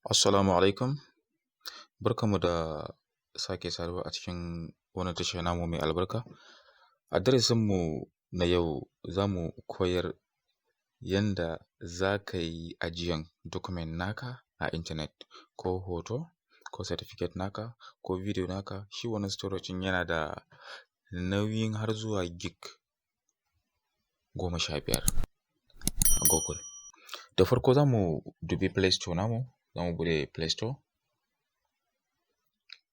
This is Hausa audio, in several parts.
Assalamu alaikum. Barkanmu da sake saduwa a cikin wannan tasha namu mai albarka. A darasinmu na yau za mu koyar yanda za ka yi ajiyan document naka a intanet, ko hoto, ko certificate naka, ko video naka. Shi wannan storage ɗin yana da nauyin har zuwa gig 15 a Google. Da farko za mu dubi Play Store namu. Za mu buɗe Play Store.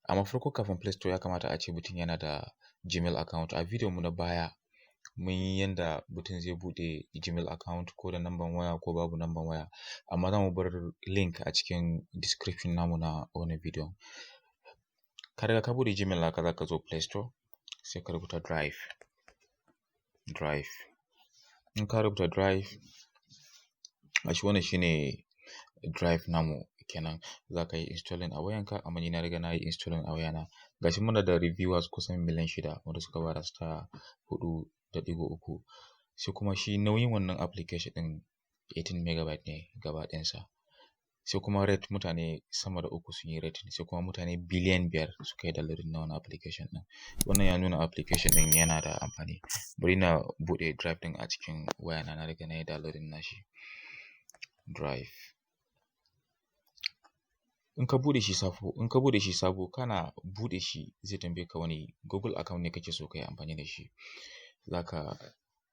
Amma farko kafin Play Store ya kamata a ce mutum yana da Gmail account. A bidiyon mu na baya mun yi yanda mutum zai buɗe Gmail account ko da number waya ko babu number waya. Amma za mu bar link a cikin description namu na wannan bidiyon. Ka riga ka buɗe Gmail naka, za ka zo Play Store sai ka rubuta Drive. In ka rubuta Drive, gashi wannan shine Drive namu kenan. Za ka yi installing a wayanka, amma ni na riga na yi installing a wayana. Gashi muna da reviewers kusan miliyan 6 wanda suka bada star 4.3. Sai kuma shi nauyin wannan application ɗin 18 megabyte ne gaba ɗayansa. Sai kuma rate, mutane sama da 3 sun yi rating. Sai kuma mutane biliyan 5 suka yi downloading na wannan application ɗin. Wannan ya nuna application ɗin yana da amfani. Bari na buɗe Drive ɗin a cikin wayana, na riga na yi downloading nashi. Drive. In ka buɗe shi sabo, kana buɗe shi zai tambaye ka wani Google account ne kake so ka yi amfani da shi. Za ka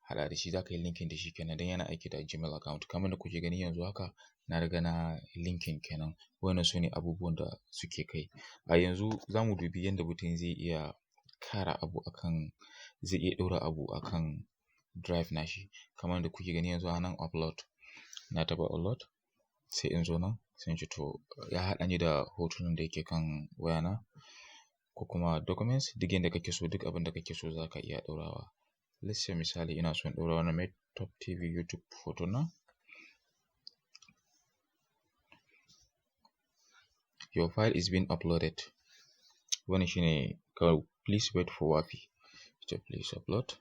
haɗa da shi, za ka yi linking da shi kenan don yana aiki da Gmail account. Kamar da kuke gani yanzu haka, na riga na linking kenan. Wannan su ne abubuwan da suke kai. A yanzu za mu dubi yadda mutum zai iya zai iya ɗora abu akan Drive nashi. Kamar da kuke gani yanzu a nan upload. Na taɓa upload, sai in zo nan, sai in ce to ya haɗa ni da hotunan da yake kan wayana, ko kuma documents. Duk yanda kake so, duk abin da kake so za ka iya ɗorawa. Let's say misali ina so in ɗora wannan MAID TOP TV YouTube hoto na. Your file is being uploaded. Wannan shine kawai, please wait for Wi-Fi. So please upload.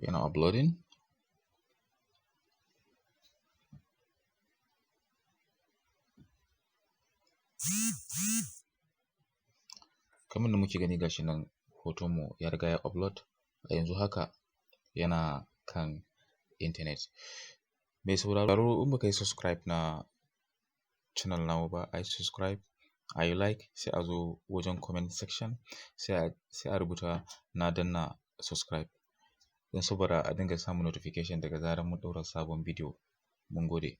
Yana uploading. Kamar da muke gani, gashi nan hotonmu ya riga ya upload. A yanzu haka yana kan internet. Mai sauraro, in baka yi subscribe na channel namu ba, a yi subscribe, a yi like, sai a zo wajen comment section sai a rubuta na danna subscribe, don saboda a dinga samun notification daga zarar mun ɗaura sabon bidiyo. Mungode.